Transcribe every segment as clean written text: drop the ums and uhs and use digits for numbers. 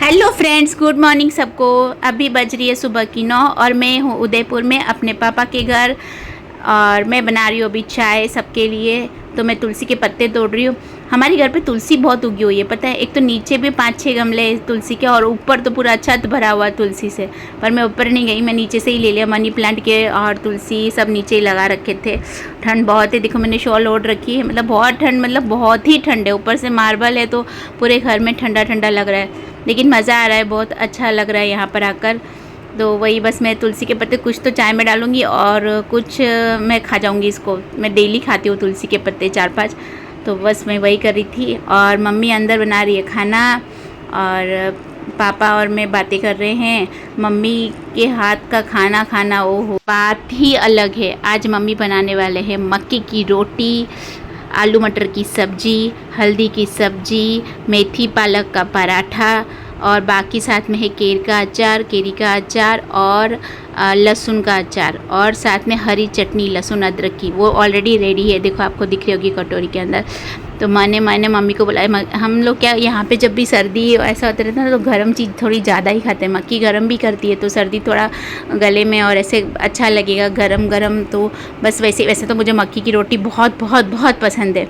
Hello friends, good morning सबको। अभी बज रही है सुबह की 9 और मैं हूँ उदयपुर में अपने पापा के घर। और मैं बना रही हूँ अभी चाय सबके लिए। तो मैं तुलसी के पत्ते तोड़ रही हूँ। हमारे घर पे तुलसी बहुत उगी हुई है, पता है। एक तो नीचे भी 5-6 गमले तुलसी के और ऊपर तो पूरा छत भरा हुआ है तुलसी से। पर मैं ऊपर नहीं गई, मैं नीचे से ही ले लिया। मनी प्लांट के और तुलसी सब नीचे ही लगा रखे थे। ठंड बहुत है, देखो मैंने शॉल ओढ़ रखी है। मतलब बहुत ठंड, मतलब बहुत ही ठंड है। ऊपर से मार्बल है तो पूरे घर में ठंडा ठंडा लग रहा है। लेकिन मज़ा आ रहा है, बहुत अच्छा लग रहा है यहाँ पर आकर। तो वही बस मैं तुलसी के पत्ते कुछ तो चाय में डालूँगी और कुछ मैं खा जाऊँगी। इसको मैं डेली खाती हूँ तुलसी के पत्ते 4-5। तो बस मैं वही कर रही थी और मम्मी अंदर बना रही है खाना और पापा और मैं बातें कर रहे हैं। मम्मी के हाथ का खाना खाना ओ हो बात ही अलग है। आज मम्मी बनाने वाले हैं मक्की की रोटी, आलू मटर की सब्जी, हल्दी की सब्जी, मेथी पालक का पराठा और बाकी साथ में है केरी का अचार और लहसुन का अचार और साथ में हरी चटनी लहसुन अदरक की। वो ऑलरेडी रेडी है, देखो आपको दिख रही होगी कटोरी के अंदर। तो मैंने मम्मी को बुलाया। हम लोग क्या यहाँ पे जब भी सर्दी ऐसा होता रहता है ना तो गर्म चीज़ थोड़ी ज़्यादा ही खाते हैं। मक्की गर्म भी करती है तो सर्दी थोड़ा गले में और ऐसे अच्छा लगेगा गरम गरम। तो बस वैसे तो मुझे मक्की की रोटी बहुत बहुत बहुत पसंद है।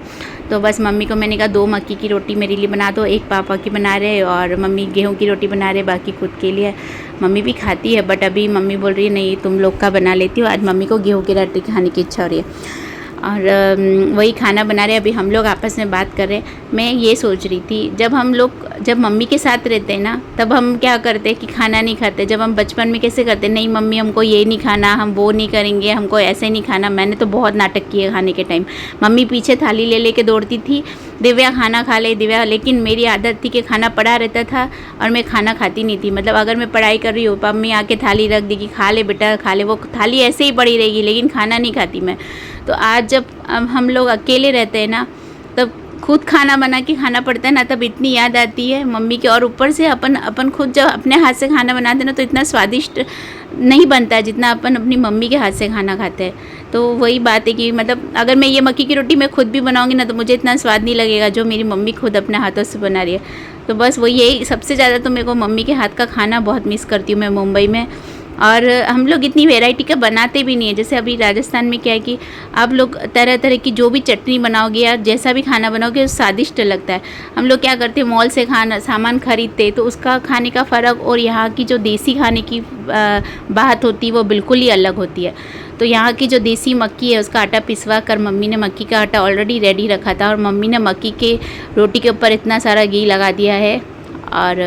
तो बस मम्मी को मैंने कहा 2 मक्की की रोटी मेरे लिए बना दो, एक पापा की बना रहे और मम्मी गेहूं की रोटी बना रहे, बाकी खुद के लिए। मम्मी भी खाती है बट अभी मम्मी बोल रही है नहीं तुम लोग का बना लेती हो। आज मम्मी को गेहूं की रोटी खाने की इच्छा हो रही है और वही खाना बना रहे। अभी हम लोग आपस में बात कर रहे हैं। मैं ये सोच रही थी जब मम्मी के साथ रहते हैं ना तब हम क्या करते हैं कि खाना नहीं खाते। जब हम बचपन में कैसे करते, नहीं मम्मी हमको ये नहीं खाना, हम वो नहीं करेंगे, हमको ऐसे नहीं खाना। मैंने तो बहुत नाटक किए खाने के टाइम। मम्मी पीछे थाली ले लेके दौड़ती थी, दिव्या खाना खा ले दिव्या। लेकिन मेरी आदत थी कि खाना पड़ा रहता था और मैं खाना खाती नहीं थी। मतलब अगर मैं पढ़ाई कर रही हूँ मम्मी आके थाली रख देगी, खा ले बेटा खा ले। वो थाली ऐसे ही पड़ी रहेगी लेकिन खाना नहीं खाती मैं। तो आज जब हम लोग अकेले रहते हैं ना तब खुद खाना बना के खाना पड़ता है ना, तब इतनी याद आती है मम्मी की। और ऊपर से अपन खुद जब अपने हाथ से खाना बनाते हैं ना तो इतना स्वादिष्ट नहीं बनता है जितना अपन अपनी मम्मी के हाथ से खाना खाते हैं। तो वही बात है कि मतलब अगर मैं ये मक्की की रोटी मैं खुद भी बनाऊंगी ना तो मुझे इतना स्वाद नहीं लगेगा जो मेरी मम्मी खुद अपने हाथों से बना रही है। तो बस वही यही सबसे ज़्यादा तो मेरे को मम्मी के हाथ का खाना बहुत मिस करती हूँ मैं मुंबई में। और हम लोग इतनी वैरायटी का बनाते भी नहीं है। जैसे अभी राजस्थान में क्या है कि आप लोग तरह तरह की जो भी चटनी बनाओगे या जैसा भी खाना बनाओगे स्वादिष्ट लगता है। हम लोग क्या करते हैं मॉल से खाना सामान खरीदते तो उसका खाने का फ़र्क और यहाँ की जो देसी खाने की बात होती है वो बिल्कुल ही अलग होती है। तो यहाँ की जो देसी मक्की है उसका आटा पिसवा कर मम्मी ने मक्की का आटा ऑलरेडी रेडी रखा था और मम्मी ने मक्की के रोटी के ऊपर इतना सारा घी लगा दिया है और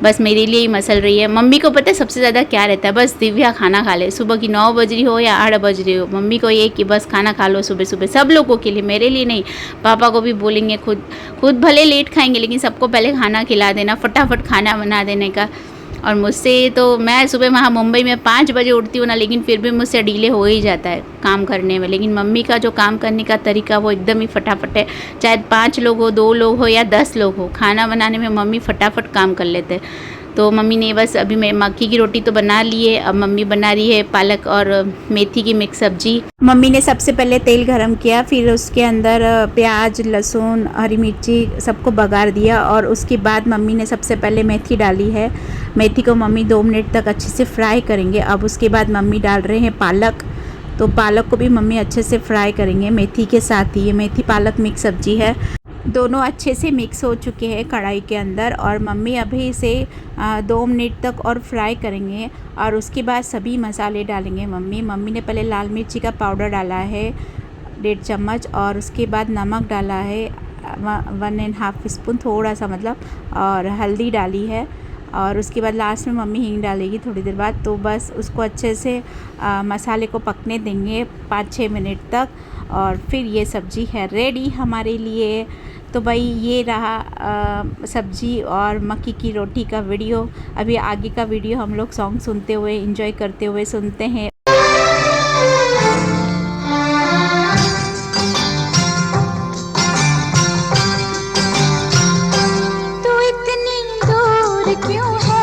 बस मेरे लिए ही मसल रही है। मम्मी को पता है सबसे ज़्यादा क्या रहता है, बस दिव्या खाना खा ले। सुबह की 9 बज रही हो या 8 बज रही हो, मम्मी को ये कि बस खाना खा लो सुबह सुबह। सब लोगों के लिए, मेरे लिए नहीं। पापा को भी बोलेंगे खुद भले लेट खाएंगे लेकिन सबको पहले खाना खिला देना, फटाफट खाना बना देने का। और मुझसे तो मैं सुबह वहाँ मुंबई में 5 बजे उठती हूँ ना लेकिन फिर भी मुझसे डिले हो ही जाता है काम करने में। लेकिन मम्मी का जो काम करने का तरीका वो एकदम ही फटाफट है। चाहे 5 लोग हो, 2 लोग हो या 10 लोग हो, खाना बनाने में मम्मी फटाफट काम कर लेते हैं। तो मम्मी ने बस अभी मैं मक्की की रोटी तो बना ली है। अब मम्मी बना रही है पालक और मेथी की मिक्स सब्जी। मम्मी ने सबसे पहले तेल गरम किया, फिर उसके अंदर प्याज लहसुन हरी मिर्ची सबको बघार दिया और उसके बाद मम्मी ने सबसे पहले मेथी डाली है। मेथी को मम्मी 2 मिनट तक अच्छे से फ्राई करेंगे। अब उसके बाद मम्मी डाल रहे हैं पालक। तो पालक को भी मम्मी अच्छे से फ्राई करेंगे मेथी के साथ ही। ये मेथी पालक मिक्स सब्जी है। दोनों अच्छे से मिक्स हो चुके हैं कढ़ाई के अंदर और मम्मी अभी इसे 2 मिनट तक और फ्राई करेंगे और उसके बाद सभी मसाले डालेंगे। मम्मी ने पहले लाल मिर्ची का पाउडर डाला है 1.5 चम्मच और उसके बाद नमक डाला है 1.5 स्पून थोड़ा सा मतलब, और हल्दी डाली है और उसके बाद लास्ट में मम्मी हींग डालेगी थोड़ी देर बाद। तो बस उसको अच्छे से मसाले को पकने देंगे 5-6 मिनट तक और फिर ये सब्ज़ी है रेडी हमारे लिए। तो भाई ये रहा सब्ज़ी और मक्की की रोटी का वीडियो। अभी आगे का वीडियो हम लोग सॉन्ग सुनते हुए एंजॉय करते हुए सुनते हैं। तू इतनी दूर क्यों है